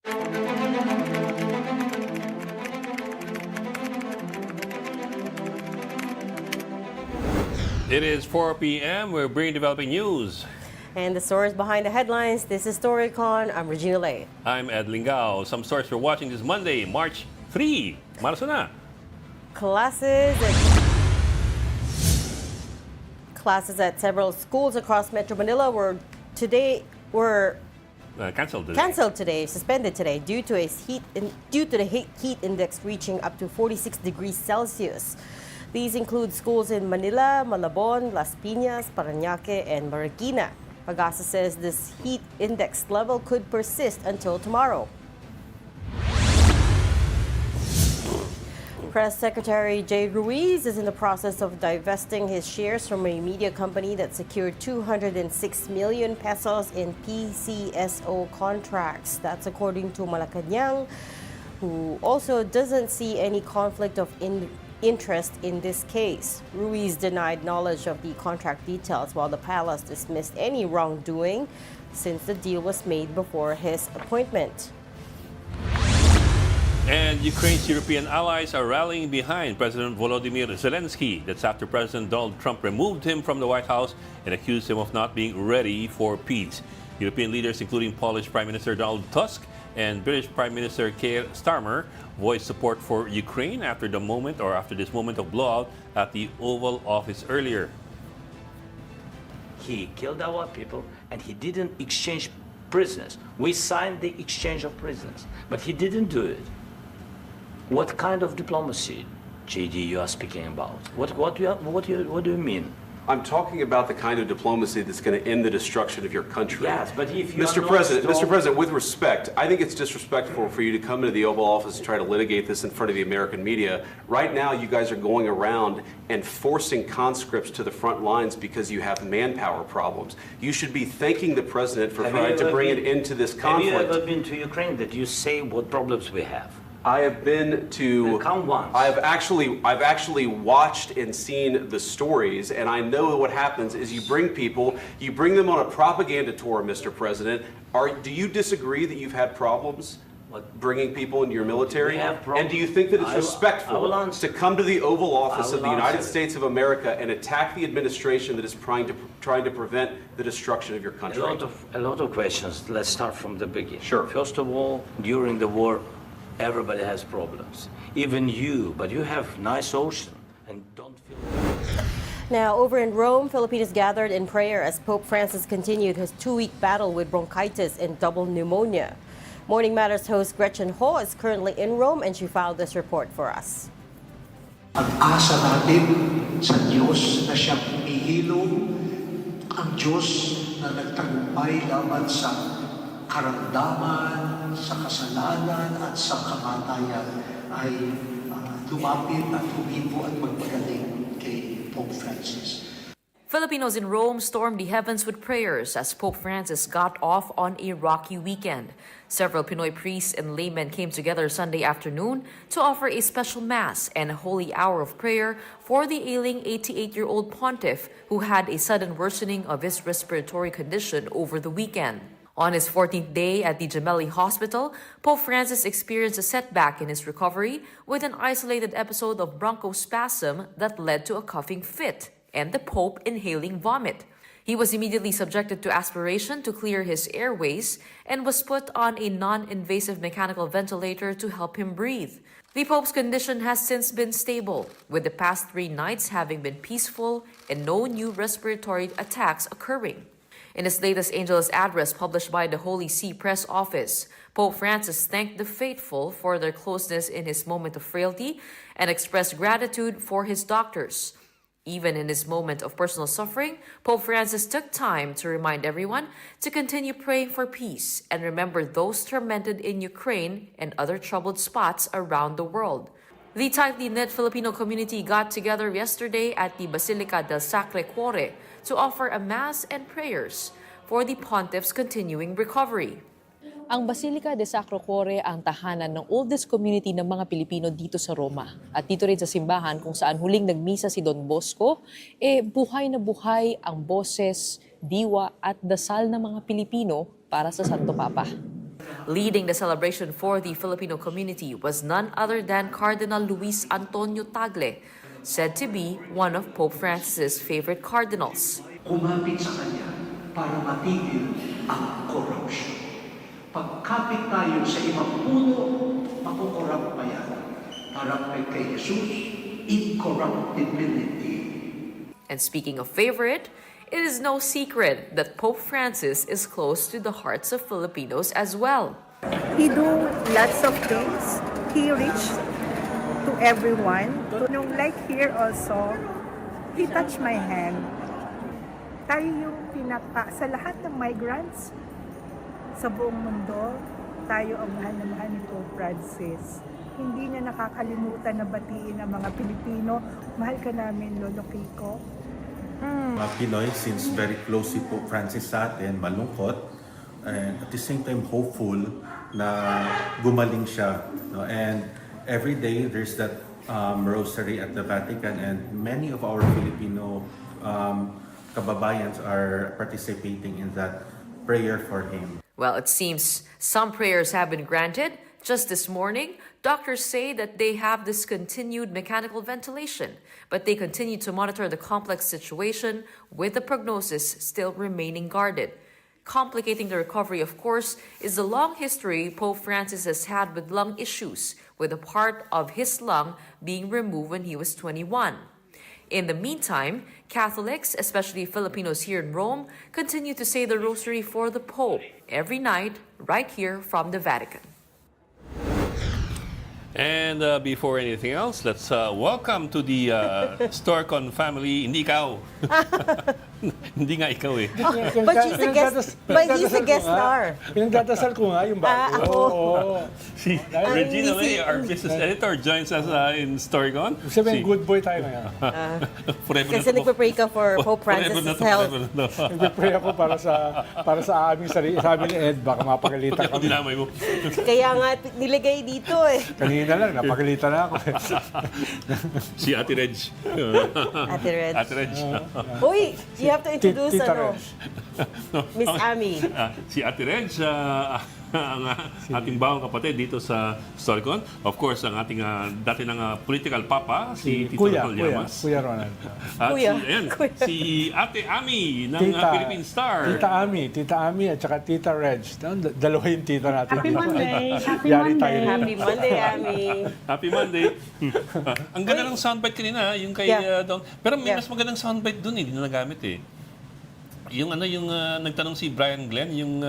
It is 4 p.m. We're bringing developing news. And the stories behind the headlines. This is Storycon. I'm Regina. I'm Ed Lingao. Some stories we're watching this Monday, March 3. Marso na. Classes at several schools across Metro Manila were canceled today, suspended today due to the heat index reaching up to 46 degrees Celsius. These include schools in Manila, Malabon, Las Piñas, Parañaque, and Regina. Pagasa says this heat index level could persist until tomorrow. Press Secretary Jay Ruiz is in the process of divesting his shares from a media company that secured 206 million pesos in PCSO contracts. That's according to Malacanang, who also doesn't see any conflict of interest in this case. Ruiz denied knowledge of the contract details, while the palace dismissed any wrongdoing since the deal was made before his appointment. And Ukraine's European allies are rallying behind President Volodymyr Zelensky. That's after President Donald Trump removed him from the White House and accused him of not being ready for peace. European leaders, including Polish Prime Minister Donald Tusk and British Prime Minister Keir Starmer, voiced support for Ukraine after this moment of blowout at the Oval Office earlier. He killed our people and he didn't exchange prisoners. We signed the exchange of prisoners, but he didn't do it. What kind of diplomacy, JD, you are speaking about? What do you mean? I'm talking about the kind of diplomacy that's going to end the destruction of your country. Yes, but if you Mr. President, with respect, I think it's disrespectful for you to come into the Oval Office and try to litigate this in front of the American media. Right now, you guys are going around and forcing conscripts to the front lines because you have manpower problems. You should be thanking the President for trying to bring an end to this conflict. Have you ever been to Ukraine that you say what problems we have? I have been to. Come once. I've actually watched and seen the stories, and I know what happens is you bring them on a propaganda tour, Mr. President. Do you disagree that you've had problems bringing people into your military? And do you think that it's respectful to come to the Oval Office of the United States of America and attack the administration that is trying to prevent the destruction of your country? A lot of questions. Let's start from the beginning. Sure. First of all, during the war, everybody has problems, even you, but you have nice ocean and don't feel. Now, over in Rome, Filipinos gathered in prayer as Pope Francis continued his 2-week battle with bronchitis and double pneumonia. Morning Matters host Gretchen Ho is currently in Rome and she filed this report for us. Pag-asa natin sa Diyos na siyang humihilom, ang Diyos na nagtagumpay laban sa karamdaman, sa kasalanan at sa kamatayan ay lumapit at humipo at magpagaling kay Pope Francis. Filipinos in Rome stormed the heavens with prayers as Pope Francis got off on a rocky weekend. Several Pinoy priests and laymen came together Sunday afternoon to offer a special mass and a holy hour of prayer for the ailing 88-year-old pontiff who had a sudden worsening of his respiratory condition over the weekend. On his 14th day at the Gemelli Hospital, Pope Francis experienced a setback in his recovery with an isolated episode of bronchospasm that led to a coughing fit and the Pope inhaling vomit. He was immediately subjected to aspiration to clear his airways and was put on a non-invasive mechanical ventilator to help him breathe. The Pope's condition has since been stable, with the past 3 nights having been peaceful and no new respiratory attacks occurring. In his latest Angelus address published by the Holy See Press Office, Pope Francis thanked the faithful for their closeness in his moment of frailty and expressed gratitude for his doctors. Even in his moment of personal suffering, Pope Francis took time to remind everyone to continue praying for peace and remember those tormented in Ukraine and other troubled spots around the world. The tightly knit Filipino community got together yesterday at the Basilica del Sacre Cuore to offer a mass and prayers for the pontiff's continuing recovery. Ang Basilica de Sacro Cuore ang tahanan ng oldest community ng mga Pilipino dito sa Roma. At dito rin sa simbahan kung saan huling nagmisa si Don Bosco, buhay na buhay ang boses, diwa at dasal ng mga Pilipino para sa Santo Papa. Leading the celebration for the Filipino community was none other than Cardinal Luis Antonio Tagle, said to be one of Pope Francis's favorite cardinals. Kumapit sa kanya para matigil ang korupsyon. Pagkapit tayo sa ibang puno, makukorrupt pa yan. Para kay Jesus, incorruptibility. And speaking of favorite, it is no secret that Pope Francis is close to the hearts of Filipinos as well. He do lots of things. He reached to everyone. Nung like here also, he touched my hand. Tayo yung sa lahat ng migrants sa buong mundo, tayo ang mahal na mahal ni Pope Francis. Hindi niya nakakalimutan na batiin ang mga Pilipino. Mahal ka namin, Lolo Kiko. Mga Pinoy, since very close si Pope Francis sa atin, malungkot, and at the same time hopeful na gumaling siya. No? And every day there's that rosary at the Vatican, and many of our Filipino kababayans are participating in that prayer for him. Well, it seems some prayers have been granted. Just this morning, doctors say that they have discontinued mechanical ventilation, but they continue to monitor the complex situation with the prognosis still remaining guarded. Complicating the recovery, of course, is the long history Pope Francis has had with lung issues, with a part of his lung being removed when he was 21. In the meantime, Catholics, especially Filipinos here in Rome, continue to say the rosary for the Pope every night right here from the Vatican. And before anything else, let's welcome to the Storycon family. Hindi ikaw. Hindi nga ikaw eh. But she's the guest. But he's the guest star. Pinagdadasal ko nga yung bago. Oo. Si Regina, our business editor, joins us in Storycon. Sabihin, good boy tayo ngayon. Forever Kasi nagpe-pray ka for Pope Francis' health. Nagpe-pray ako para sa aming sarili. Sabi ni Ed, baka mapagalitan kami. Dinamay mo. Kaya nga nilagay dito eh. Kanina lang, napagalitan na ako. Si Ate Reg. Ate Red. Ate Reg. Uy, you have to introduce Tita ano, Miss Amy. Si Ate Reg, ang ating bawang kapatid dito sa Storycon. Of course, ang ating dati ng political papa, si Tito Ronald Llamas. Kuya Ronald. At Kuya. si Ate Amy ng Philippine Star. Tita Amy at saka Tita Reg. Dalawa yung tita natin. Happy Monday. Happy Yari Monday. tayo. Happy Monday, Amy. Happy Monday. Ang ganda ng soundbite kanina, yung kay Don. Pero may mas magandang soundbite dun hindi na nagamit eh. Yung nagtanong si Brian Glenn, yung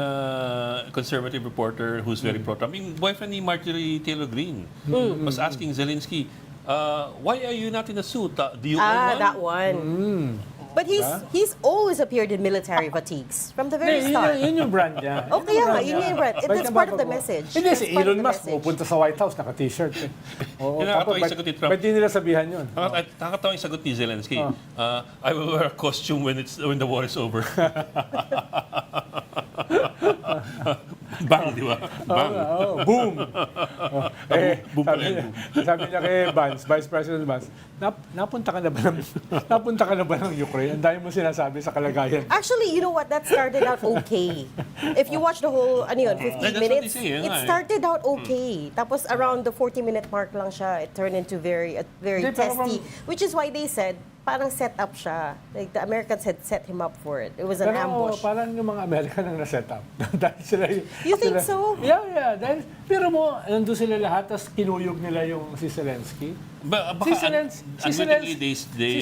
conservative reporter who's very pro-Trump, yung boyfriend ni Marjorie Taylor Greene, was asking Zelensky, why are you not in a suit? Do you own one? That one. But he's always appeared in military fatigues from the very start. Yun yung brand niya. Oh, kaya nga, yun yung brand. That's part of the message. Hindi, si That's part of Elon the Musk message. pupunta sa White House, naka-t-shirt. Oo, Nakakatawa yung sagot ni Trump. ba't di nila sabihan yun? Nakakatawa yung sagot ni Zelensky. I will wear a costume when the war is over. Bang, di ba? Bang. Boom! Boom pala yun. Sabi niya kay Vice President Vance, napunta ka na ba ng Ukraine? Ang dami mo sinasabi sa kalagayan. Actually, you know what? That started out okay. If you watch the whole, 15 That's what minutes, they say, it started out okay. Tapos around the 40-minute mark lang siya, it turned into very Hindi, pero testy. Which is why they said, parang set up siya. Like the Americans had set him up for it. It was an ambush. Parang yung mga American ang na-set up. Dahil sila You think so? Yeah. Dahil, pero mo, nandun sila lahat, tapos kinuyog nila yung si Zelensky. Si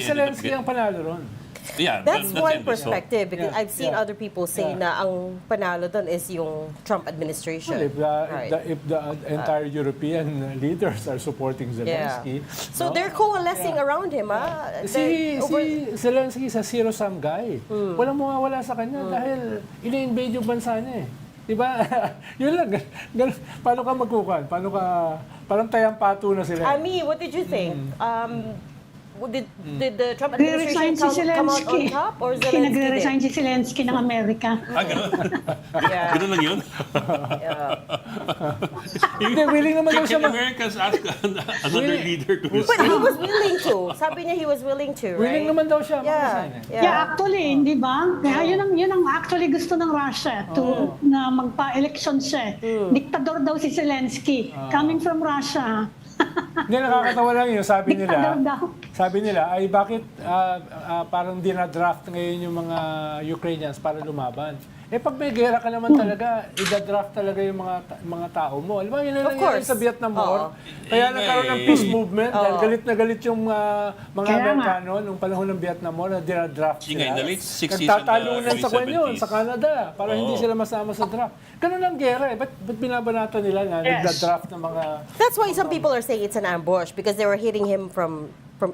Zelensky ang panalo ron. Yeah, That's one it. perspective because Yeah, I've seen other people say na ang panalo doon is yung Trump administration. Well, if the entire European leaders are supporting Zelensky. So they're coalescing around him, Si Zelensky is a zero-sum guy. Walang mawawala sa kanya dahil ini-invade yung bansa niya eh. Diba? Yun lang. Paano ka magkukan? Parang tayampato na sila. Ami, what did you think? Did the Trump administration Nagre-resign si come out on Zelensky. top or Zelensky Nagre-resign did? si Zelensky ng Amerika. Ganun. Yeah. Ganun lang yun. Hindi, willing naman daw siya Can Americans ask another leader to But he was willing to. Sabi niya he was willing to, right? Willing naman daw siya mag-resign. Yeah, actually, hindi ba? Kaya yun ang actually gusto ng Russia na magpa-election siya. Diktador daw si Zelensky. Coming from Russia. Hindi, nakakatawa lang yun. Diktador daw. Sabi nila, ay bakit parang dinadraft ngayon yung mga Ukrainians para lumaban? Eh pag may gera ka naman talaga, i-draft talaga yung mga tao mo. Alam mo, yun na nangyari sa Vietnam War. Kaya nagkaroon ng peace movement dahil galit na galit yung mga Amerikano nung panahon ng Vietnam War na dinadraft sila. In the late 60s Nagtatalunan and sa kwan yun, 70s. sa Canada, para hindi sila masama sa draft. Ganun ang gera eh. Ba't binabanata nila na nagda-draft ng mga... That's why some people are saying it's an ambush because they were hitting him from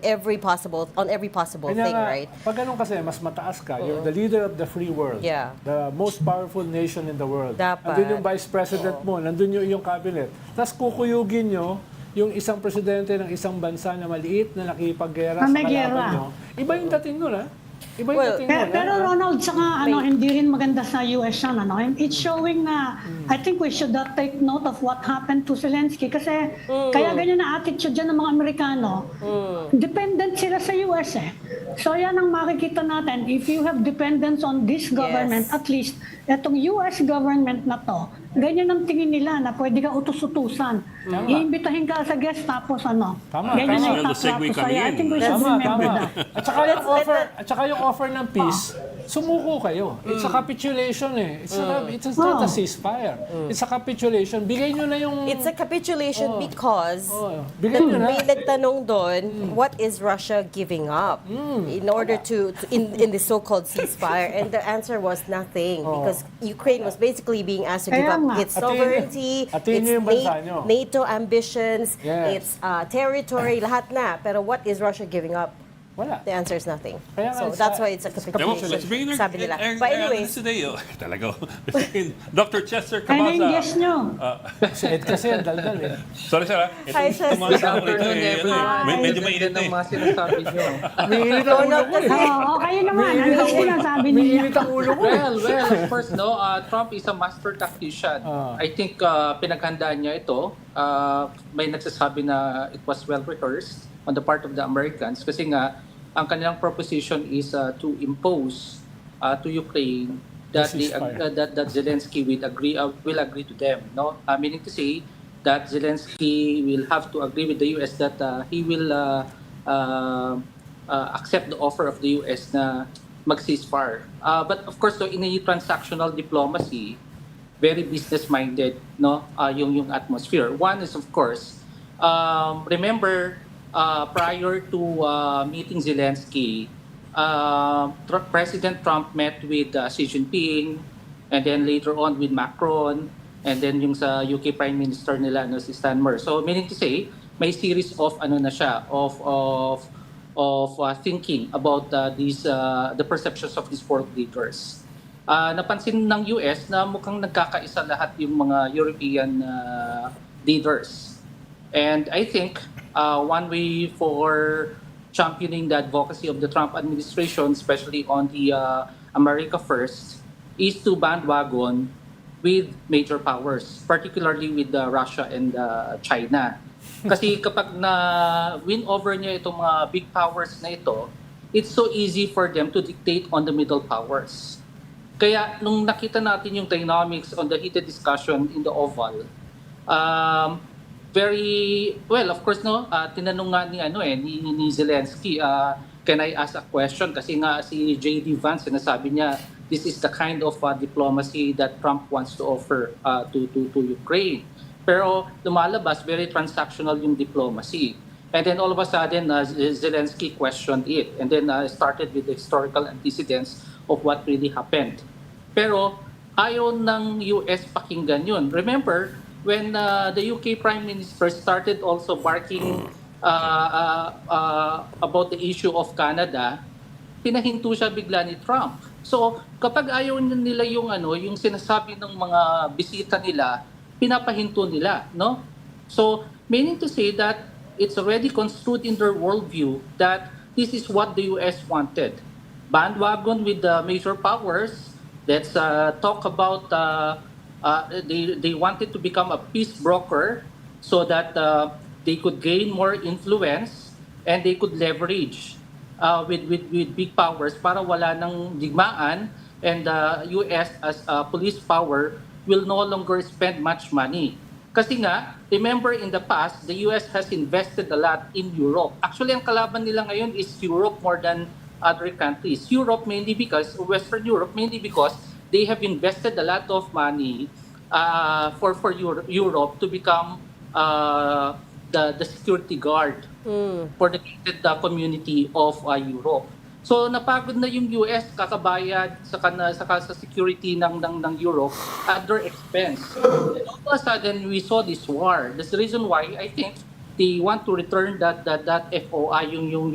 every possible Kanya thing, nga, right? pag ganun kasi, mas mataas ka. You're the leader of the free world. Yeah. The most powerful nation in the world. Dapat. Nandun yung vice president mo, nandun yung iyong cabinet. Tapos kukuyugin nyo yung isang presidente ng isang bansa na maliit na nakikipaggera sa may kalaban gera. nyo. Iba yung dating nun, ha? Iba yung Well, dating nun, Pero ha? Ronald, saka hindi rin maganda sa US yan. And it's showing na I think we should take note of what happened to Zelensky kasi kaya ganyan na attitude dyan ng mga Amerikano. Dependent sila sa US eh. So yan ang makikita natin. If you have dependence on this government, at least etong US government na to, ganyan ang tingin nila na pwede ka utus-utusan. Iimbitahin ka sa guest tapos Tama, ganyan tama. ang The segue itatrato coming sa'yo. I in. think we should Tama, remember tama. that. At saka yung offer ng peace, sumuko kayo. It's a capitulation eh. It's not a ceasefire. It's a capitulation. Bigay nyo na yung... It's a capitulation because Bigay nyo na. may nagtanong doon, what is Russia giving up in order to in the so-called ceasefire? And the answer was nothing because Ukraine was basically being asked to give Kaya up nga. its sovereignty, Atin nyo yung bansa nyo. NATO ambitions, Yes. its territory, lahat na. Pero what is Russia giving up? Wala. The answer is nothing. Kaya nga, So that's why it's a capitulation. Let's bring in Sabi nila. But anyways, today, talaga. Dr. Chester Ano yung Cabalza. guess nyo? Si Ed kasi, daldal eh. Sorry, sir. Hi, Chester. Medyo mainit eh. mga sinasabi nyo. Umiinit ang ulo ko eh. Oo, kayo naman. Ano yung sinasabi ninyo? Umiinit ang ulo ko eh. Well, of course, Trump is a master tactician. I think pinaghandaan niya ito. May nagsasabi na it was well rehearsed on the part of the Americans kasi nga ang kanilang proposition is to impose to Ukraine that that Zelensky will agree to them, no? Meaning to say that Zelensky will have to agree with the US that he will accept the offer of the US na mag-ceasefire. But of course, in a transactional diplomacy, very business-minded, no? Yung atmosphere. One is of course, remember prior to meeting Zelensky, President Trump met with Xi Jinping, and then later on with Macron, and then yung sa UK Prime Minister nila si Steinmeier. So meaning to say, may series of thinking about the perceptions of these world leaders. Napansin ng US na mukhang nagkakaisa lahat yung mga European leaders. And I think one way for championing the advocacy of the Trump administration, especially on the America First, is to bandwagon with major powers, particularly with Russia and China. Kasi kapag na-win over niya itong mga big powers na ito, it's so easy for them to dictate on the middle powers. Kaya nung nakita natin yung dynamics on the heated discussion in the Oval, very well, of course, tinanong nga ni Zelensky, can I ask a question? Kasi nga si J.D. Vance sinasabi niya, this is the kind of diplomacy that Trump wants to offer to Ukraine. Pero lumalabas, very transactional yung diplomacy. And then all of a sudden, Zelensky questioned it and then started with the historical antecedents of what really happened. Pero ayaw ng US pakinggan yun. Remember, when the UK Prime Minister started also barking about the issue of Canada, pinahinto siya bigla ni Trump. So kapag ayaw nila yung sinasabi ng mga bisita nila, pinapahinto nila, no? So meaning to say that it's already construed in their worldview that this is what the US wanted. Bandwagon with the major powers. Let's talk about they wanted to become a peace broker so that they could gain more influence and they could leverage with big powers para wala ng digmaan, and the US as a police power will no longer spend much money. Kasi nga, remember in the past, the US has invested a lot in Europe. Actually, ang kalaban nila ngayon is Europe more than other countries. Europe mainly because, Western Europe mainly because they have invested a lot of money for Europe to become the security guard for the gated community of Europe. So napagod na yung US kakabayad sa security ng Europe at their expense. And all of a sudden we saw this war. That's the reason why I think they want to return that FOI, yung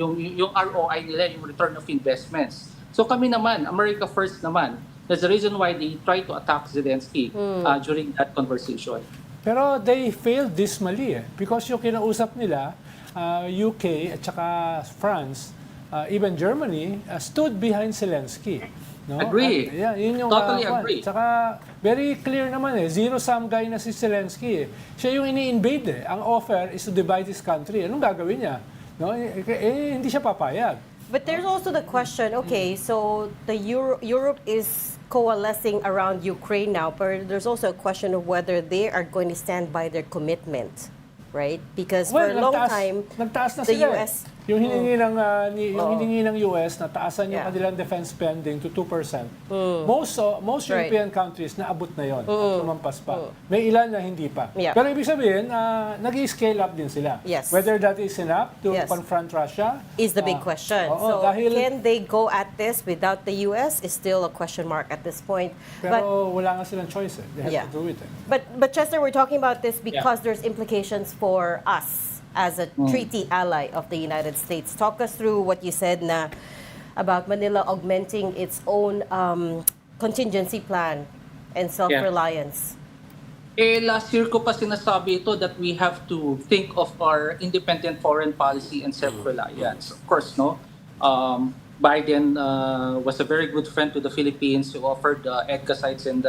ROI nila, yung return of investments. So kami naman, America first naman. That's the reason why they try to attack Zelensky during that conversation. Pero they failed dismally because yung kinausap nila, UK at saka France, even Germany, stood behind Zelensky. No? Agree. At, yun yung, Totally agree. Tsaka very clear naman zero-sum guy na si Zelensky. Siya yung ini-invade Ang offer is to divide this country. Anong gagawin niya? No? Hindi siya papayag. But there's also the question, okay, so the Europe is coalescing around Ukraine now, but there's also a question of whether they are going to stand by their commitment, right? Because for a long time, nagtaas na the sila US... Yung hiningi ng US na taasan yung kanilang defense spending to 2%. Most European countries naabot na yon at lumampas pa. May ilan na hindi pa. Pero ibig sabihin, nag-scale up din sila. Yes. Whether that is enough to confront Russia is the big question. So can they go at this without the US is still a question mark at this point. Pero wala nga silang choice. They have to do it. But Chester, we're talking about this because there's implications for us as a treaty ally of the United States. Talk us through what you said na about Manila augmenting its own contingency plan and self-reliance. Last year ko pa sinasabi ito that we have to think of our independent foreign policy and self-reliance. Of course, no? Biden was a very good friend to the Philippines who offered EDCA sites and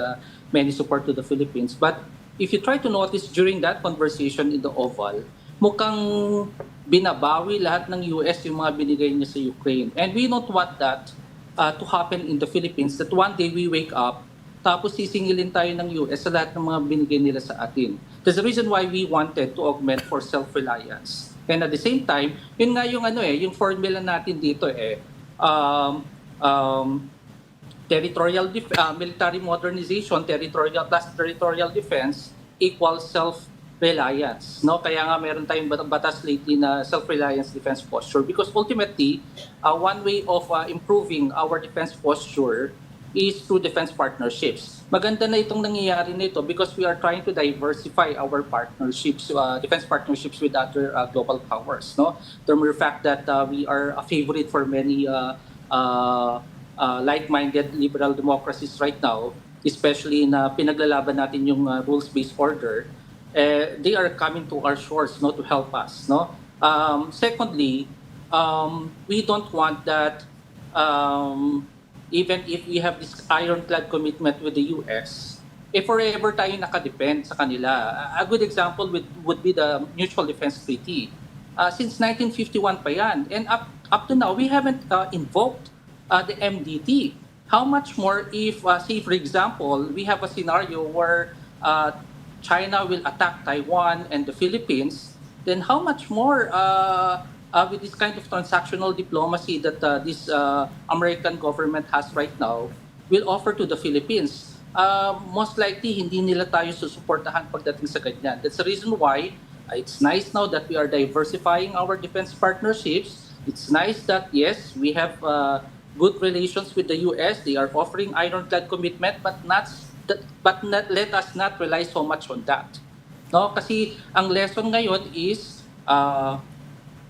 many support to the Philippines. But if you try to notice during that conversation in the Oval, mukhang binabawi lahat ng US yung mga binigay niya sa Ukraine. And we don't want that to happen in the Philippines, that one day we wake up, tapos sisingilin tayo ng US sa lahat ng mga binigay nila sa atin. That's the reason why we wanted to augment for self-reliance. And at the same time, yun nga yung yung formula natin dito territorial military modernization, territorial defense equals self-reliance. No? Kaya nga meron tayong batas lately na self-reliance defense posture because ultimately, one way of improving our defense posture is through defense partnerships. Maganda na itong nangyayari nito because we are trying to diversify our partnerships, defense partnerships with other global powers. No? The mere fact that we are a favorite for many like-minded liberal democracies right now, especially na pinaglalaban natin yung rules-based order, they are coming to our shores to help us. No? Secondly, we don't want that even if we have this ironclad commitment with the US, if forever tayo nakadepend sa kanila. A good example would be the Mutual Defense Treaty. Since 1951 pa yan. And up to now, we haven't invoked the MDT. How much more if, say for example, we have a scenario where China will attack Taiwan and the Philippines, then how much more with this kind of transactional diplomacy that this American government has right now will offer to the Philippines? Most likely, hindi nila tayo susuportahan pagdating sa ganyan. That's the reason why it's nice now that we are diversifying our defense partnerships. It's nice that, yes, we have good relations with the US. They are offering ironclad commitment, but let us not rely so much on that. No? Kasi ang lesson ngayon is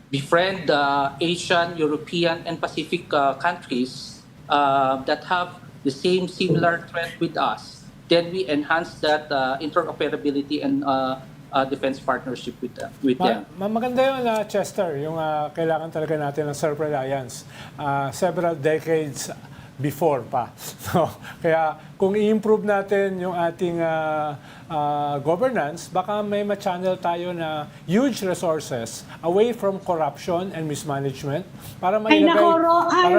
befriend Asian, European, and Pacific countries that have the similar threat with us. Then we enhance that interoperability and defense partnership with them. Maganda yun, Chester, yung kailangan talaga natin ng self-reliance. Several decades before pa. So, kaya kung i-improve natin yung ating governance, baka may ma-channel tayo na huge resources away from corruption and mismanagement para Ay, mailagay...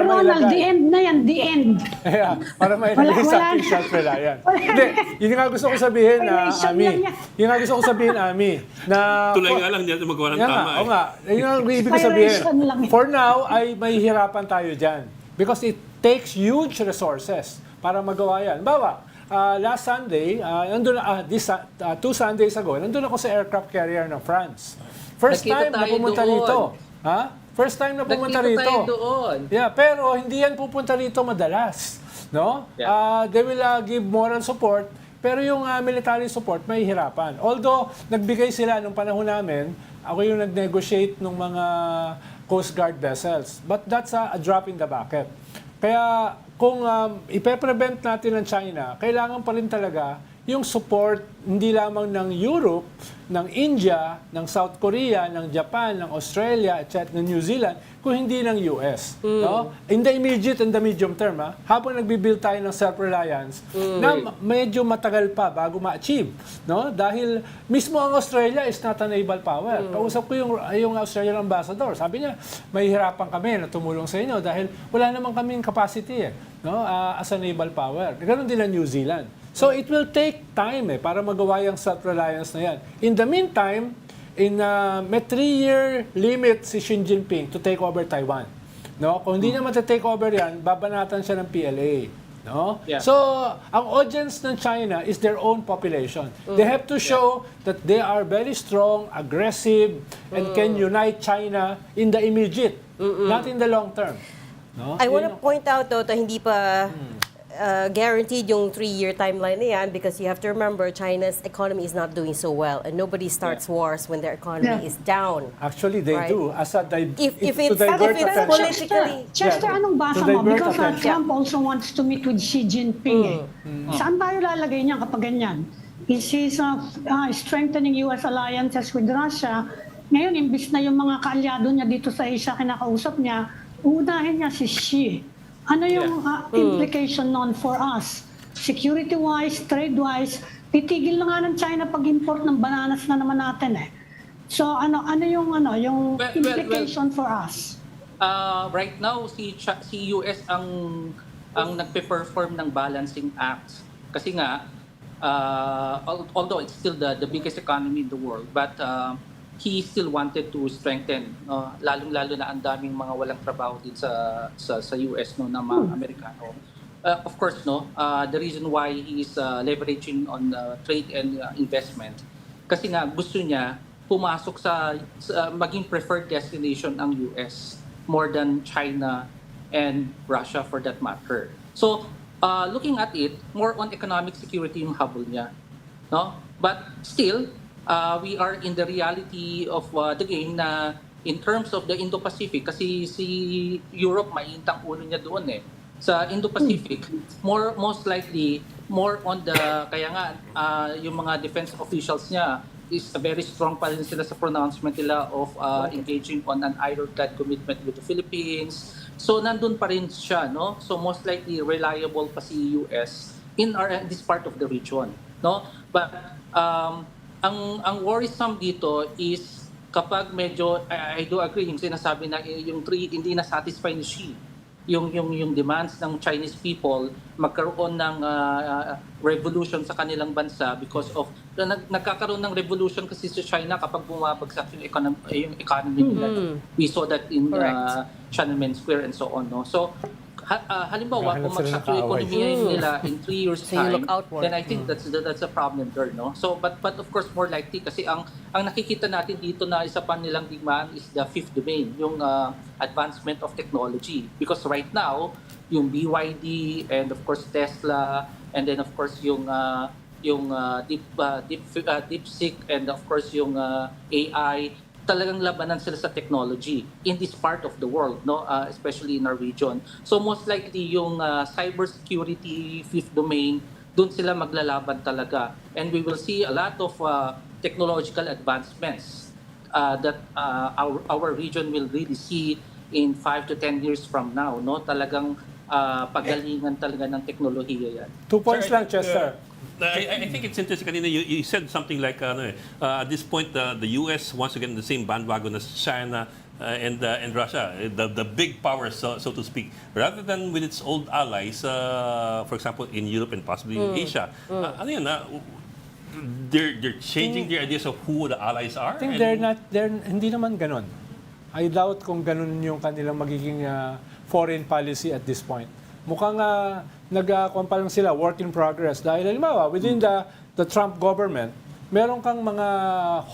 Ronald, the end na yan, the end. Yeah, para mailagay sa ating self-reliance. Hindi, yun nga gusto ko sabihin, Ami. Yun nga gusto ko sabihin, Ami, na... Tulay nga lang niya magawa ng tama. Oo nga, yun nga ibig ko sabihin. For now, ay may hirapan tayo dyan. Because it takes huge resources para magawa yan. Bawa, last Sunday, 2 Sundays ago, nandun ako sa aircraft carrier ng France. First time na pumunta rito. First time na pumunta rito. Nakita tayo doon. Yeah, pero hindi yan pupunta rito madalas. No? Yeah. They will give moral support, pero yung military support may hirapan. Although, nagbigay sila nung panahon namin, ako yung nag-negotiate ng mga Coast Guard vessels. But that's a drop in the bucket. Kaya kung ipe-prevent natin ng China, kailangan pa rin talaga yung support hindi lamang ng Europe, ng India, ng South Korea, ng Japan, ng Australia, etc., ng New Zealand, kung hindi ng US. No? In the immediate and the medium term, habang nagbibuild tayo ng self-reliance, na medyo matagal pa bago ma-achieve. No? Dahil mismo ang Australia is not a naval power. Kausap ko yung Australian ambassador. Sabi niya, may hirapan kami na tumulong sa inyo dahil wala naman kaming capacity no? As a naval power. Ganon din ang New Zealand. So it will take time para magawa yung self-reliance na yan. In the meantime, may 3-year limit si Xi Jinping to take over Taiwan. No? Kung hindi niya mata-take over yan, babanatan siya ng PLA. No? Yeah. So, ang audience ng China is their own population. They have to show that they are very strong, aggressive, and can unite China in the immediate, not in the long term. No? I want to point out though, hindi pa guaranteed yung 3-year timeline na yan because you have to remember China's economy is not doing so well and nobody starts wars when their economy is down. Actually, they do. As a if it's politically... Chester, anong basa mo? Because Trump also wants to meet with Xi Jinping. Saan tayo lalagay niya kapag ganyan? Is he strengthening U.S. alliances with Russia? Ngayon, imbis na yung mga kaalyado niya dito sa Asia kinakausap niya, unahin niya si Xi. Ano yung implication nun for us? Security-wise, trade-wise, titigil na nga ng China pag-import ng bananas na naman natin So ano yung implication for us? Right now si US ang nagpe-perform ng balancing act. Kasi nga although it's still the biggest economy in the world, but he still wanted to strengthen, lalong-lalo na ang daming mga walang trabaho din sa US na mga Amerikano. Of course, the reason why he is leveraging on trade and investment, kasi nga gusto niya pumasok sa maging preferred destination ang US more than China and Russia for that matter. So, looking at it, more on economic security yung habol niya. No? But still, we are in the reality of the game na in terms of the Indo-Pacific, kasi si Europe mainitang ulo niya doon Sa Indo-Pacific, most likely, more on the, kaya nga, yung mga defense officials niya is very strong pa rin sila sa pronouncement nila of engaging on an ironclad commitment with the Philippines. So, nandun pa rin siya, no? So, most likely, reliable pa si US in this part of the region, no? But, ang worrisome dito is kapag medyo, I do agree, yung sinasabi na yung hindi na satisfy ni Xi, yung demands ng Chinese people, magkaroon ng revolution sa kanilang bansa because of, nagkakaroon ng revolution kasi sa China kapag bumabagsak yung economy nila. We saw that in Tiananmen Square and so on. No? So, halimbawa, kung magsak yung ekonomiya nila in 3 years time, then I think that's a problem there, no? So, but of course, more likely, kasi ang nakikita natin dito na isa pa nilang digmaan is the fifth domain, yung advancement of technology. Because right now, yung BYD and of course Tesla, and then of course yung DeepSeek and of course yung AI, talagang labanan sila sa technology in this part of the world, no, especially in our region. So most likely yung cybersecurity fifth domain, doon sila maglalaban talaga, and we will see a lot of technological advancements that our region will really see in 5 to 10 years from now, no? Talagang pagalingan talaga ng teknolohiya yan. 2 points lang, Chester. I think it's interesting. Kanina, you said something like, at this point, the U.S. wants to get in the same bandwagon as China and Russia, the big powers, so to speak, rather than with its old allies, for example, in Europe and possibly in Asia. Ano yun, they're changing their ideas of who the allies are? I think hindi naman ganon. I doubt kung ganon yung kanilang magiging foreign policy at this point. Mukhang nag-kuwan pa lang sila, work in progress. Dahil halimbawa, within the Trump government, meron kang mga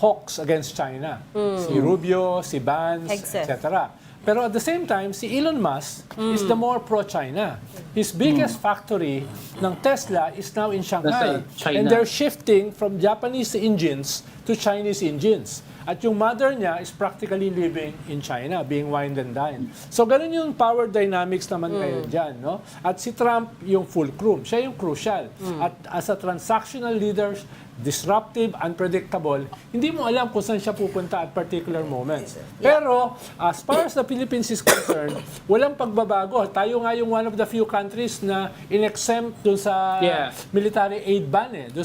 hawks against China. Si Rubio, si Vance, etc. Pero at the same time, si Elon Musk is the more pro-China. His biggest factory ng Tesla is now in Shanghai. And they're shifting from Japanese engines to Chinese engines. At yung mother niya is practically living in China, being wined and dined. So ganun yung power dynamics naman kayo dyan. No? At si Trump yung fulcrum. Siya yung crucial. At as a transactional leader, disruptive, unpredictable, hindi mo alam kung saan siya pupunta at particular moments. Pero, as far as the Philippines is concerned, walang pagbabago. Tayo nga yung one of the few countries na in-exempt dun sa military aid ban dun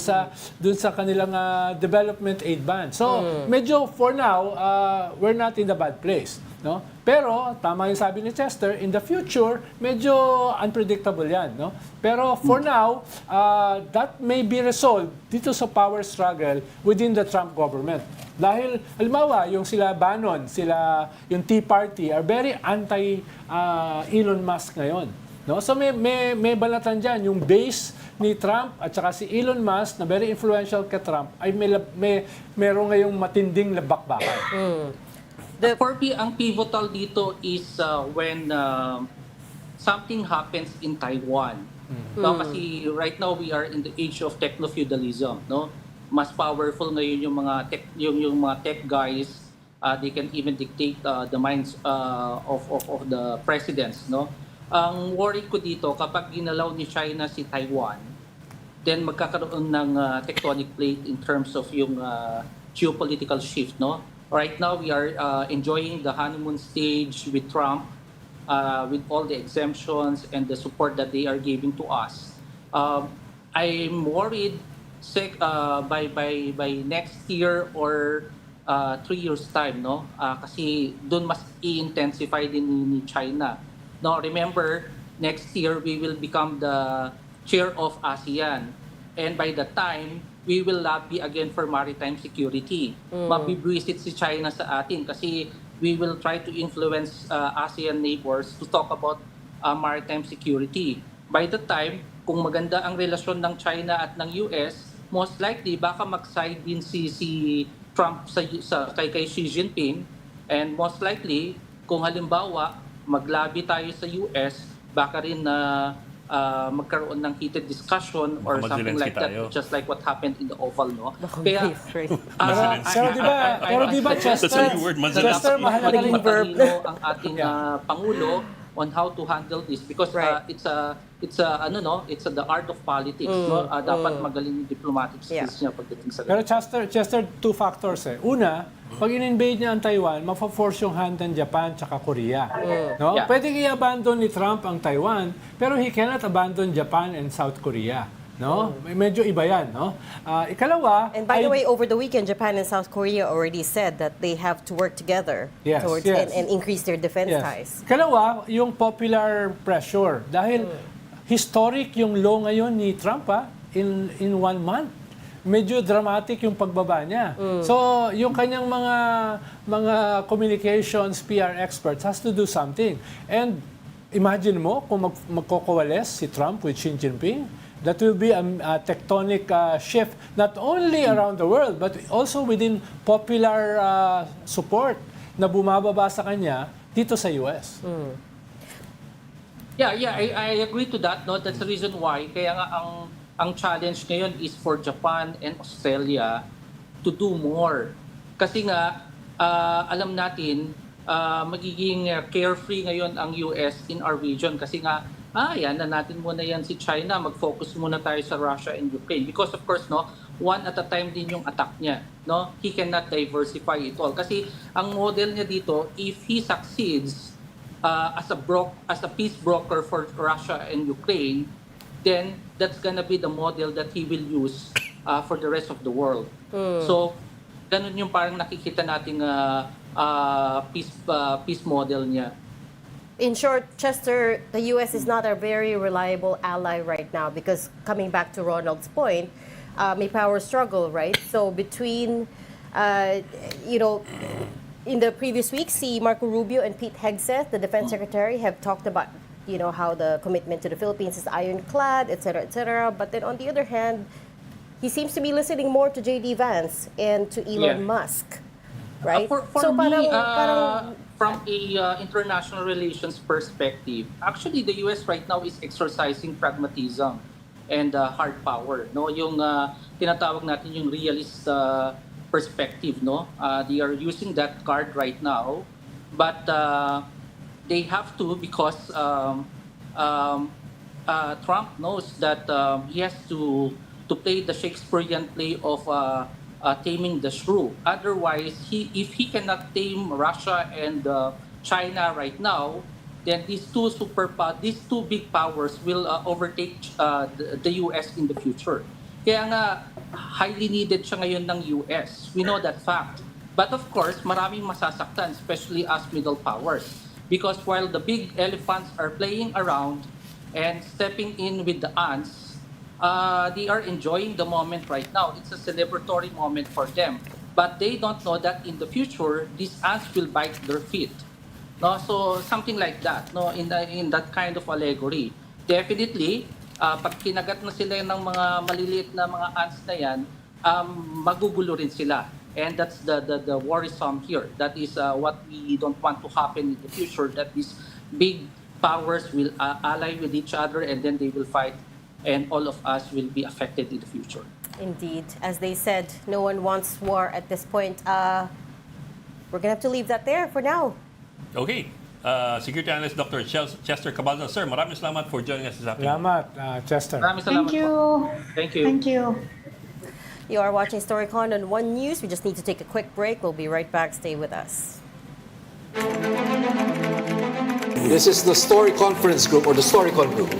sa kanilang development aid ban. So, medyo for now, we're not in the bad place. No? Pero, tama yung sabi ni Chester, in the future, medyo unpredictable yan. No? Pero for now, that may be resolved dito sa power struggle within the Trump government. Dahil, halimbawa, yung sila Bannon, yung Tea Party are very anti-Elon Musk ngayon. No? So may balatan dyan. Yung base ni Trump at saka si Elon Musk na very influential kay Trump ay meron ngayong matinding labakbakan. For me, ang pivotal dito is when something happens in Taiwan. No, kasi right now we are in the age of techno-feudalism, no? Mas powerful ngayon yung mga tech guys. They can even dictate the minds of the presidents, no? Ang worry ko dito, kapag ginalaw ni China si Taiwan, then magkakaroon ng tectonic plate in terms of yung geopolitical shift, no? Right now, we are enjoying the honeymoon stage with Trump, with all the exemptions and the support that they are giving to us. I'm worried by next year or 3 years' time, no? Kasi doon mas i-intensify din ni China. Now, remember, next year we will become the chair of ASEAN, and by that time, we will lobby again for maritime security. Mabibwisit si China sa atin kasi we will try to influence ASEAN neighbors to talk about maritime security. By the time, kung maganda ang relasyon ng China at ng US, most likely baka mag-side din si Trump kay Xi Jinping, and most likely, kung halimbawa mag-lobby tayo sa US, baka rin na magkaroon ng heated discussion or something like that, just like what happened in the Oval, no? Kaya, pero di ba, Chester, mahalaga rin verb ang ating Pangulo on how to handle this because it's the art of politics, no? Dapat magaling yung diplomatic skills niya pagdating sa. Pero Chester, 2 factors eh. Una, pag in-invade niya ang Taiwan, mafa-force yung hand ng Japan tsaka Korea. No? Yeah. Pwede i-abandon ni Trump ang Taiwan, pero he cannot abandon Japan and South Korea. No? Medyo iba yan, no? Ikalawa, and by the way, over the weekend, Japan and South Korea already said that they have to work together and increase their defense ties. Ikalawa, yung popular pressure. Dahil historic yung law ngayon ni Trump in 1 month. Medyo dramatic yung pagbaba niya. So, yung kanyang mga communications, PR experts has to do something. And imagine mo kung magkokowales si Trump with Xi Jinping, that will be a tectonic shift not only around the world but also within popular support na bumababa sa kanya dito sa US. I agree to that. No, that's the reason why. Kaya nga ang challenge ngayon is for Japan and Australia to do more. Kasi nga alam natin magiging carefree ngayon ang US in our region kasi nga yan na natin muna yan si China, mag-focus muna tayo sa Russia and Ukraine because of course no, one at a time din yung attack niya, no? He cannot diversify it all kasi ang model niya dito, if he succeeds as a peace broker for Russia and Ukraine, then that's gonna be the model that he will use for the rest of the world. So ganun yung parang nakikita nating peace model niya. In short, Chester, the U.S. is not a very reliable ally right now because coming back to Ronald's point, may power struggle, right? So between, in the previous week, see Marco Rubio and Pete Hegseth, the defense secretary, have talked about, how the commitment to the Philippines is ironclad, et cetera, et cetera. But then on the other hand, he seems to be listening more to J.D. Vance and to Elon Musk, right? For so me, parang from a international relations perspective, actually the US right now is exercising pragmatism and hard power, no? Yung tinatawag natin yung realist perspective, no? They are using that card right now, but they have to because Trump knows that he has to play the Shakespearean play of taming the shrew. Otherwise, if he cannot tame Russia and China right now, then these two big powers will overtake the US in the future. Kaya nga, highly needed siya ngayon ng US. We know that fact. But of course, maraming masasaktan, especially as middle powers. Because while the big elephants are playing around and stepping in with the ants, they are enjoying the moment right now. It's a celebratory moment for them. But they don't know that in the future, these ants will bite their feet. No, so something like that. No, in that kind of allegory. Definitely, pag kinagat na sila ng mga maliliit na mga ants na yan, magugulo rin sila. And that's the worrisome here. That is what we don't want to happen in the future. That these big powers will ally with each other and then they will fight. And all of us will be affected in the future. Indeed. As they said, no one wants war at this point. We're going to have to leave that there for now. Okay. Security Analyst Dr. Chester Cabalza. Sir, maraming salamat for joining us this afternoon. Salamat, Chester. Maraming salamat Thank you. po. Thank you. Thank you. You are watching Storycon on One News. We just need to take a quick break. We'll be right back. Stay with us. This is the Story Conference Group or the Storycon Group.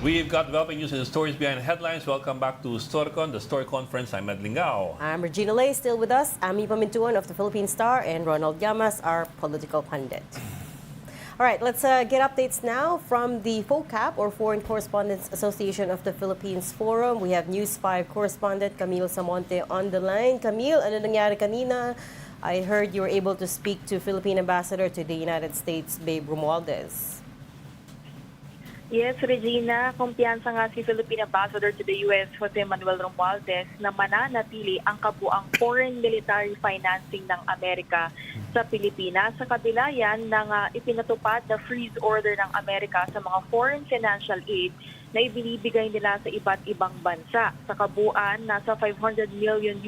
We've got developing news and stories behind headlines. Welcome back to Storycon, the Story Conference. I'm Lingao. I'm Regina still with us, Amy Pamintuan of the Philippine Star, and Ronald Llamas, our political pundit. All right, let's get updates now from the FOCAP, or Foreign Correspondents Association of the Philippines Forum. We have News 5 correspondent Camille Samonte on the line. Camille, ano nangyari kanina? I heard you were able to speak to Philippine Ambassador to the United States, Babe Romualdez. Yes, Regina, kumpiyansa nga si Philippine Ambassador to the U.S. Jose Manuel Romualdez na mananatili ang kabuang foreign military financing ng Amerika sa Pilipinas. Sa kabila yan ng ipinatupad na freeze order ng Amerika sa mga foreign financial aid na ibinibigay nila sa iba't ibang bansa. Sa kabuuan, nasa $500 million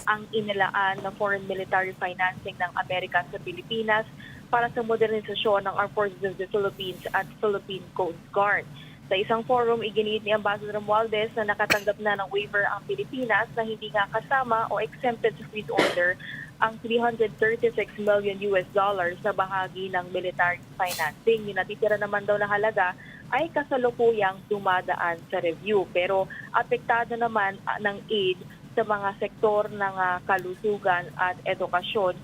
ang inilaan na foreign military financing ng Amerika sa Pilipinas para sa modernisasyon ng Armed Forces of the Philippines at Philippine Coast Guard. Sa isang forum, iginit ni Ambassador Romualdez na nakatanggap na ng waiver ang Pilipinas na hindi nga kasama o exempted sa freeze order ang $336 million na bahagi ng military financing. Yung natitira naman daw na halaga ay kasalukuyang dumadaan sa review. Pero apektado naman ng aid sa mga sektor ng kalusugan at edukasyon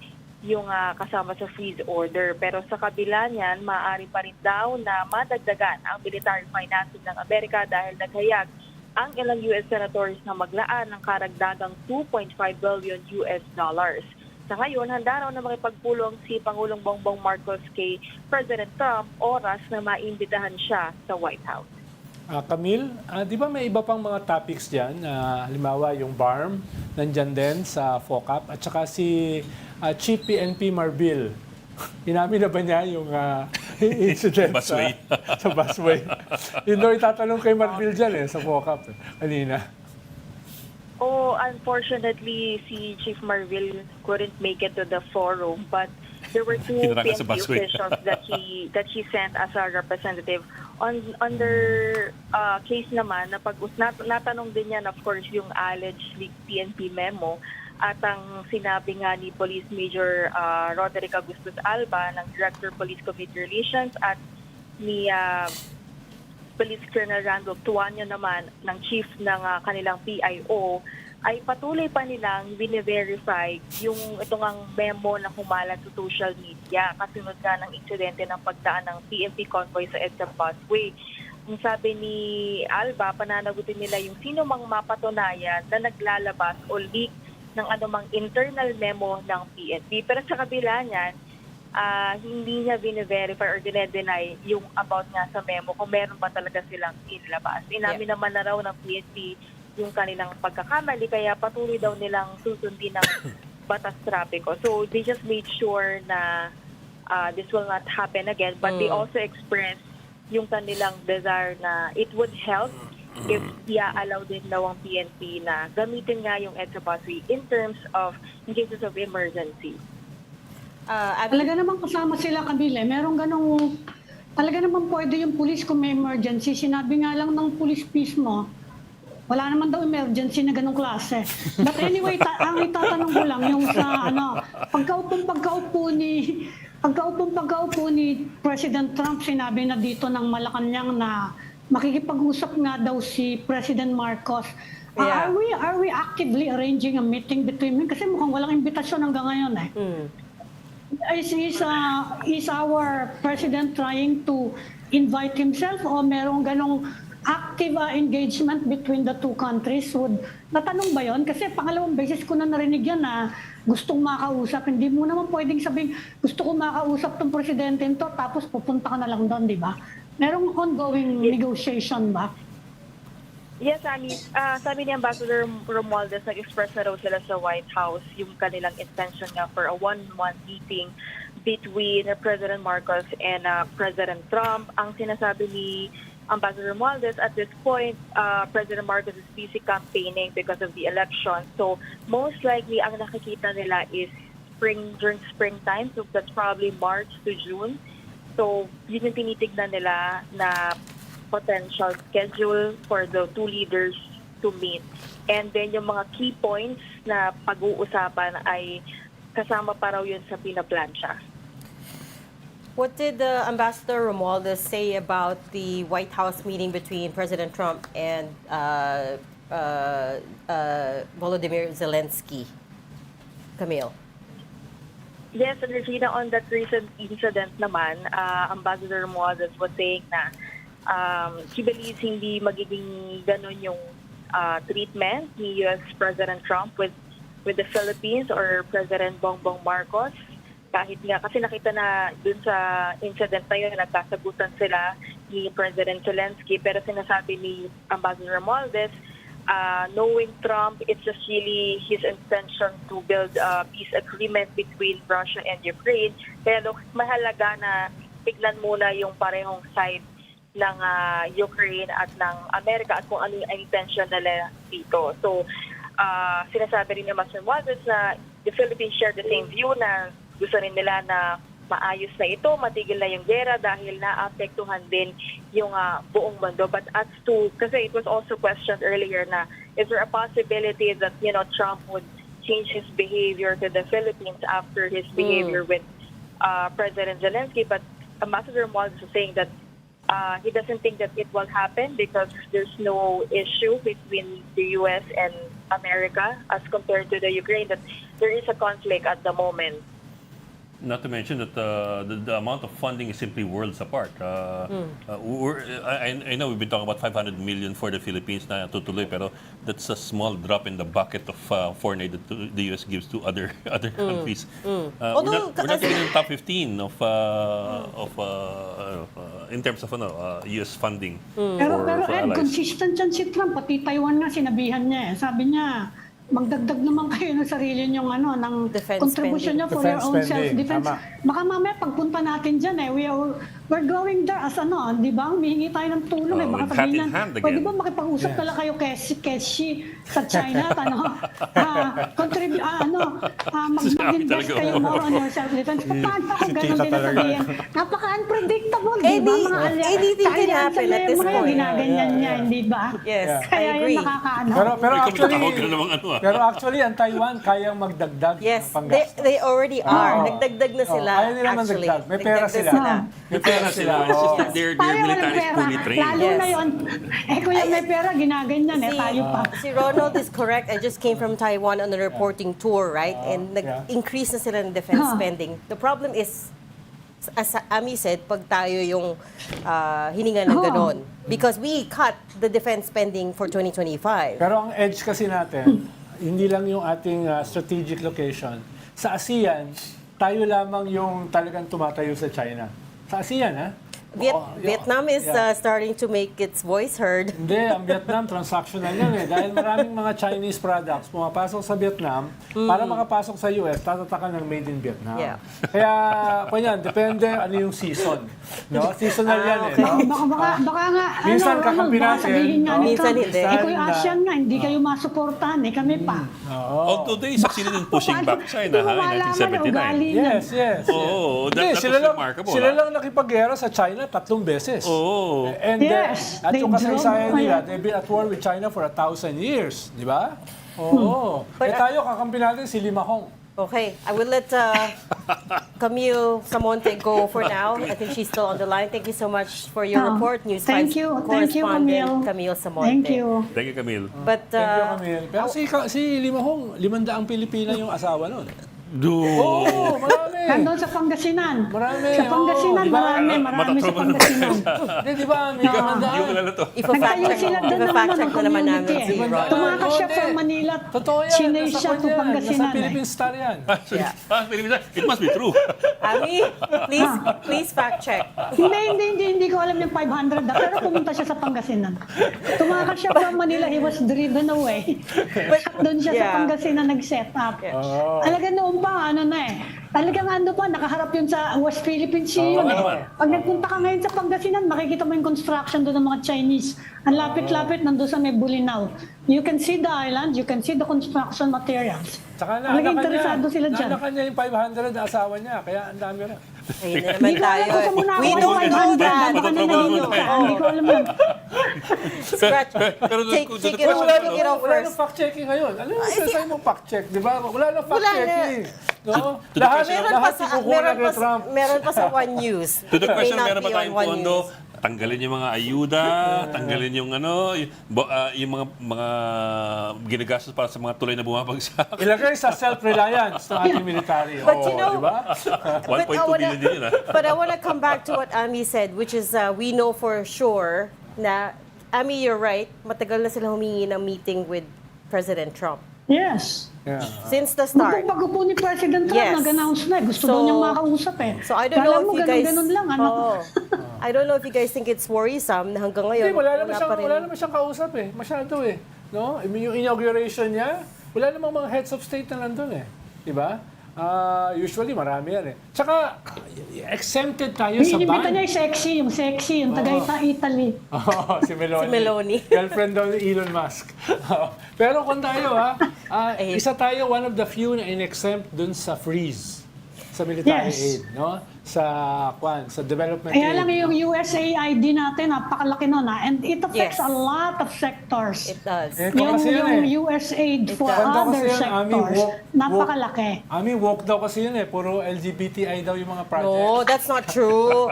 yung kasama sa freeze order. Pero sa kabila niyan, maaari pa rin daw na madagdagan ang military financing ng Amerika dahil naghayag ang ilang US senators na maglaan ng karagdagang $2.5 billion. Sa ngayon, handa raw na makipagpulong si Pangulong Bongbong Marcos kay President Trump oras na maimbitahan siya sa White House. Camille, di ba may iba pang mga topics dyan? Halimbawa, yung BARM, nandyan din sa FOCAP, at saka si Chief PNP Marbil. Inamin na ba niya yung incident sa busway? Yun daw itatanong kay Marbil dyan sa FOCAP kanina. Oh, unfortunately, si Chief Marbil couldn't make it to the forum, but there were two PNP officials that he sent as a representative. Under case naman, natanong din yan, of course, yung alleged leaked PNP memo at ang sinabi nga ni Police Major Roderick Augustus Alba ng Director Police Community Relations at ni Police Colonel Randolph Tuanyo naman ng chief ng kanilang PIO ay patuloy pa nilang bine-verify yung itong ang memo na kumalat sa social media kasunod nga ng insidente ng pagdaan ng PNP convoy sa EDSA busway. Ang sabi ni Alba, pananagutin nila yung sino mang mapatunayan na naglalabas o leak ng anumang internal memo ng PNP. Pero sa kabila niyan, hindi niya bine-verify or dine-deny yung about nga sa memo kung meron ba talaga silang inilabas. Inamin naman na raw ng PNP yung kanilang pagkakamali, kaya patuloy daw nilang susundin ng batas trapiko. So they just made sure na this will not happen again, but they also expressed yung kanilang desire na it would help if i-allow din daw ang PNP na gamitin nga yung EDSA busway in terms of in cases of emergency. Talaga naman kasama sila, Camille. Merong ganong, talaga naman pwede yung police kung may emergency. Sinabi nga lang ng police mismo, wala naman daw emergency na ganong klase. But anyway, ang itatanong ko lang yung sa pagkaupo ni President Trump, sinabi na dito ng Malacanang na makikipag-usap nga daw si President Marcos. Are we actively arranging a meeting between them? Kasi mukhang walang imbitasyon hanggang ngayon eh. Is our president trying to invite himself o merong ganong active engagement between the two countries? Natanong ba yon? Kasi pangalawang beses ko na narinig yan na gustong makausap. Hindi mo naman pwedeng sabihin, gusto ko makausap tong presidente to, tapos pupunta ka na lang doon, di ba? Merong ongoing negotiation ba? Yes, sabi ni Ambassador Romualdez, nag-express na raw sila sa White House yung kanilang intention nga for a one-on-one meeting between President Marcos and President Trump. Ang sinasabi ni Ambassador Romualdez, at this point, President Marcos is busy campaigning because of the election. So most likely, ang nakikita nila is during springtime. So that's probably March to June. So yun yung tinitignan nila na potential schedule for the two leaders to meet. And then yung mga key points na pag-uusapan ay kasama pa raw yun sa pinaplansya. What did Ambassador Romualdez say about the White House meeting between President Trump and Volodymyr Zelensky? Camille. Yes, and Regina, on that recent incident naman, Ambassador Romualdez was saying na he believes hindi magiging ganun yung treatment ni U.S. President Trump with the Philippines or President Bongbong Marcos. Kahit nga, kasi nakita na dun sa incident na yun, nagkasagutan sila ni President Zelensky, pero sinasabi ni Ambassador Romualdez, knowing Trump, it's just really his intention to build a peace agreement between Russia and Ukraine. Pero mahalaga na tignan muna yung parehong side ng Ukraine at ng Amerika at kung ano yung intention nila dito. So, sinasabi rin ni Ambassador Romualdez na the Philippines share the same view na gusto rin nila na maayos na ito, matigil na yung gera dahil naapektuhan din yung buong mundo. But as to, kasi it was also questioned earlier na, is there a possibility that, Trump would change his behavior to the Philippines after his behavior with President Zelensky? But Ambassador Romualdez is saying that he doesn't think that it will happen because there's no issue between the U.S. and America as compared to the Ukraine, that there is a conflict at the moment. Not to mention that the amount of funding is simply worlds apart. I know we've been talking about 500 million for the Philippines na tutuloy, pero that's a small drop in the bucket of foreign aid that the U.S. gives to other countries. We're not even in the top 15 in terms of U.S. funding. Pero for Ed, allies. consistent yan si Trump. Pati Taiwan nga, sinabihan niya. Sabi niya, magdagdag naman kayo ng sarili niyong ng Defense contribution niyo for your own self-defense. Tama. Baka mamaya pagpunta natin dyan we're going there as di ba? Humihingi tayo ng tulong baka sabihin niyan, pwede ba makipag-usap pala kayo keshi sa China at mag-invest kayo more on your self-defense. Paano kung ganun din sabihin? Napaka-unpredictable, di ba? Anything can happen at this point. Ginaganyan niya, hindi ba? Yes, Kaya I agree. yun nakakaano. Pero actually, ang Taiwan kayang magdagdag Yes, ng panggastos. they already are. Nagdagdag na sila. Kaya nila Actually, magdagdag. May pera Nagdagdag sila. May pera sila. It's just that their military is poorly trained. Lalo na yun. Kuya may pera, ginaganyan tayo pa. Si Ronald is correct. I just came from Taiwan on a reporting tour, right? And nag-increase na sila ng defense spending. The problem is, as Amy said, pag tayo yung hininga ng ganon. Because we cut the defense spending for 2025. Pero ang edge kasi natin, hindi lang yung ating strategic location. Sa ASEAN, tayo lamang yung talagang tumatayo sa China. Sa ASEAN, ha? Vietnam is starting to make its voice heard. Hindi, ang Vietnam, transactional yan Dahil maraming mga Chinese products pumapasok sa Vietnam, para makapasok sa US, tatatakan ng made in Vietnam. Yeah. Kaya, yan, depende ano yung season. No? Seasonal yan Baka nga, minsan kakampi natin. sabihin nga nito, minsan hindi. Kuya ASEAN nga, hindi kayo masuportahan, kami pa. Although they succeeded in pushing back China in 1979. Yes. Oh, that was remarkable. Sila lang nakipaggera sa China 3 beses. Oh. And Yes, at they yung kasaysayan drove. nila, they've been at war with China for 1,000 years. Di ba? Oo. Tayo, kakampi natin si Lima Hong. Okay, I will let Camille Samonte go for now. I think she's still on the line. Thank you so much for your report, News 5 Thank you, correspondent Camille. Camille Samonte. Thank you. Thank you, Camille. But Thank you, Camille. Pero si Lima Hong, 500 Pilipina yung asawa nun. Oo, marami. Nandun sa Pangasinan. Marami. Sa Pangasinan, marami sa Pangasinan. Hindi, di ba? May kamandaan. Hindi ko kilala to. Nagtayo sila doon Ipa-fact check ng na naman namin community. si Ron. Tumakas siya from Manila. Totoo yan. Chinese Nasa siya to kanya. Pangasinan. Nasa Philippine Star yan. It must be true. Ami, please fact check. Hindi ko alam yung 500 pero pumunta siya sa Pangasinan. Tumakas siya from Manila, he was driven away. Doon siya sa Pangasinan nag-set up. Talaga noon pa, talagang nakaharap yun sa West Philippine Sea yun Pag nagpunta ka ngayon sa Pangasinan, makikita mo yung construction doon ng mga Chinese. Ang lapit-lapit nandun sa may Bulinaw. You can see the island, you can see the construction materials. Saka Talagang interesado sila dyan. Naanak niya yung 500 na asawa niya, kaya ang dami rin. Ayun na naman tayo. We We don't know that. Hindi ko alam yun. Scratch. Take it off Wala first. nang fact-checking ngayon. Ano yung sasay mo fact-check, di ba? Wala nang fact-checking. No? To the question- Meron pa sa One News. To the It may question, not meron be ba tayong on One pondo? News. Tanggalin yung mga ayuda, tanggalin yung yung mga ginagastos para sa mga tulay na bumabagsak. Ilagay sa self-reliance ng ating military. But you know, di ba? 1.2 billion din yun, ha? But I want to come back to what Amy said, which is we know for sure na, Amy, you're right, matagal na sila humingi ng meeting with President Trump. Yes. Yeah. Since the start. Bago-bago ni President Trump, Yes. nag-announce na. Gusto So- daw niyang makausap eh. So I don't Kala know mo, if you guys... ganun-ganun lang, ano? Oo. I don't know if you guys think it's worrisome na hanggang ngayon, Hindi, wala naman pa rin. siyang kausap eh. Masyado eh. No? I mean, yung inauguration niya, wala namang mga heads of state na nandun eh. Di ba? Usually, marami yan eh. Tsaka, exempted tayo sa Inibita ban. niya yung sexy, yung taga-Italy. Oh, si Meloni. Si Meloni. Girlfriend daw ni Elon Musk. Pero kung tayo isa tayo one of the few na in-exempt dun sa freeze sa military Yes. aid, no? Sa development Kaya aid. lang yung USAID natin, napakalaki nun and it affects Yes. a lot of sectors. It does. Ito kasi yan eh. Yung USAID for Kwento other kasi yan, Ami, sectors, napakalaki. woke daw kasi yun eh. Puro LGBTI daw yung mga project. No, that's not true.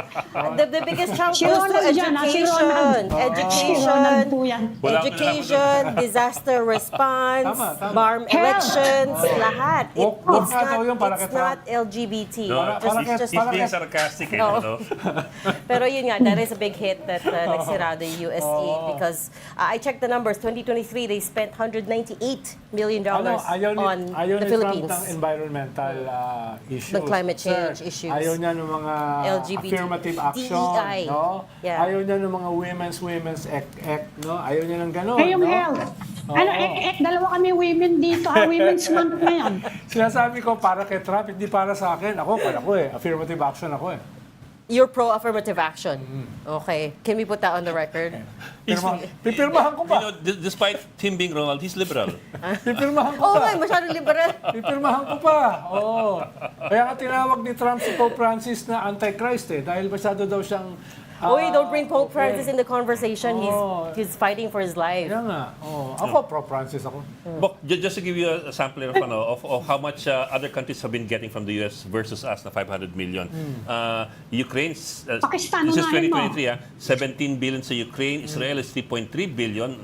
The biggest chunk Si goes to Ronald yan, si education. Ronald. Si Education. Ronald po yan. Education, disaster response, Tama. BARM elections, lahat. Woke nga daw yun para kay It's not LGBT. No, Just he's being sarcastic, eh, No. no? Pero yun nga, that is a big hit that nagsirado yung USAID because I checked the numbers. 2023, they spent $198 million on ayaw the ni Philippines. Trump ng environmental issues. The climate change Sir, issues. Ayaw niya ng mga LGBT, affirmative action. DEI. No? Yeah. Ayaw niya ng mga women's act. No? Ayaw niya ng gano'n. Eh, yung no? health. Oo. Dalawa kami women dito, Women's Month ngayon. Sinasabi ko para kay Trump, hindi para sa akin. Ako affirmative action ako eh. You're pro-affirmative action. Okay. Can we put that on the record? Pipirmahan ko You pa. know, despite him being Ronald, he's liberal. Pipirmahan ko Oo pa. nga, masyadong liberal. Pipirmahan ko pa. Oo. Kaya nga tinawag ni Trump si Pope Francis na Antichrist eh. Dahil masyado daw siyang... Uy, don't bring Pope Francis in the conversation. Oh. He's fighting for his life. Kaya nga. Oh. Ako, Prof. Francis ako. But just to give you a sampling of how much other countries have been getting from the US versus us na 500 million. Ukraine, Pakistan, this is unahin mo. 2023, 17 billion sa Ukraine. Israel is 3.3 billion.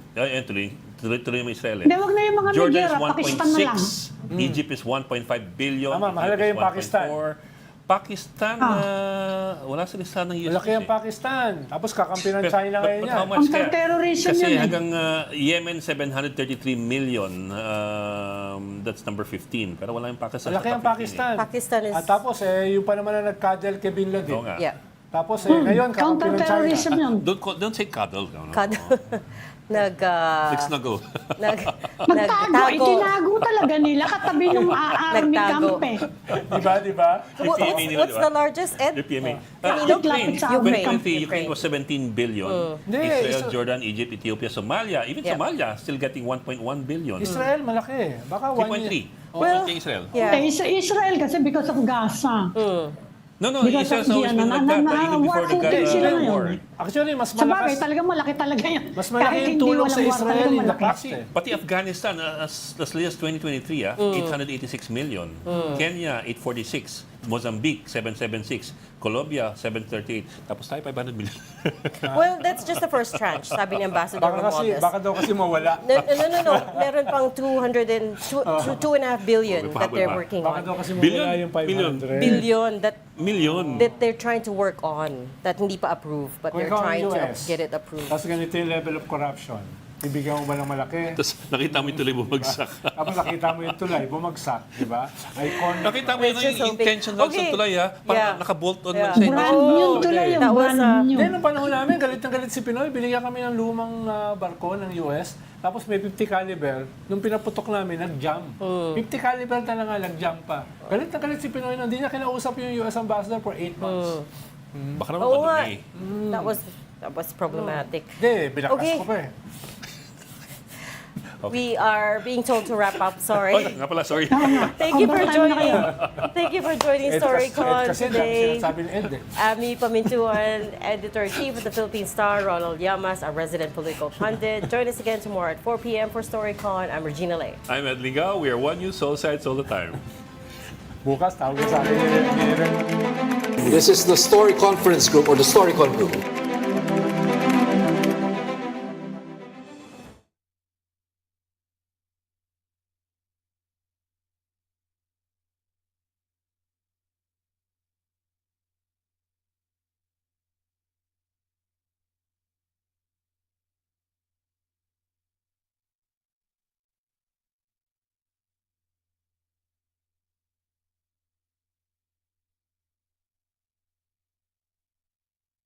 Tuloy mo Israel eh. Hindi, wag na yung mga Jordan is Nigeria, Pakistan na lang. 1.6. Egypt is 1.5 billion. Tama, mahalaga Ethiopia is yung Pakistan. 1.4. Pakistan, wala sa listahan ng US. Malaki ang Pakistan. Tapos kakampi ng China ngayon yan. how much kaya? Counter-terrorism Kasi yan eh. hanggang Yemen, 733 million. That's number 15. Pero wala yung Pakistan. Malaki sa ang top 15 Pakistan. Pakistan is... At tapos yung pa naman na nagkadel kay Bin Laden. Oo nga. Yeah. Tapos ngayon, kakampi ng China. Counter-terrorism yun. Don't say cuddle. No. Nagtago. Magtago, itinago talaga nila katabi ng army Nagtago. camp eh. Di ba? What's the largest, Ed? UPMA. Kanino? Ukraine. Lapit sa Ukraine. 2023, Ukraine was 17 billion. Israel, Jordan, Egypt, Ethiopia, Somalia. Even Yeah. Somalia still getting 1.1 billion. Israel, malaki. Baka 3.3. Well, Okay, Israel. Yeah. Israel kasi because of Gaza. No, Because Israel's of always been like that. Even before the war sila ngayon. war. Actually, mas Sa bagay, malakas. talagang malaki talaga yan. Mas malaki Kahit yung hindi tulong walang sa war, Israel talagang in the malaki. past eh. Pati Afghanistan, as late as 2023, 886 million. Kenya, 846. Mozambique, 776. Colombia, 738. Tapos tayo, 500 million. Well, that's just the first tranche, sabi ni Ambassador Romualdez. Baka daw kasi mawala. No. Meron pang 2.5 billion that they're working Baka daw on. kasi Billion? mawala yung 500. Billion Million. that they're trying to work on that hindi pa approved, but Kung they're ikaw ang trying to US, get it approved. Tapos ganito yung level of corruption. Ibigyan mo ba ng malaki? Tapos nakita mo yung tuloy bumagsak. Tapos nakita mo yung tulay, bumagsak, di ba? Icon. Nakita mo It's just yung so big. intention lang sa Okay. tulay ha. Parang Yeah. naka-bolt on Yeah. lang siya. Brand new tuloy yung That was, brand new. Then, nung panahon namin, galit na galit si Pinoy. Binigyan kami ng lumang barko ng US. Tapos may 50 caliber. Nung pinaputok namin, nag-jam. 50 caliber talaga, nag-jam pa. Galit na galit si Pinoy. Hindi niya kinausap yung US ambassador for 8 months. Baka naman Oo nga. madumi. That was problematic. Hindi, binakas Okay. ko pa eh. We are being told to wrap up. Sorry. Oh, nga pala, sorry. Thank you for Overtime na kayo. joining. Thank you for joining Ed Storycon kasi today. sinasabi ni Ed eh. Amy Pamintuan, Editor-in-Chief of the Philippine Star, Ronald Llamas, our resident political pundit. Join us again tomorrow at 4 p.m. for Storycon. I'm Regina Lay. I'm Ed Lingao. We are One News, all sides, all the time. Bukas, tawag sa akin ni Ren. This is the Story Conference Group or the Storycon Group.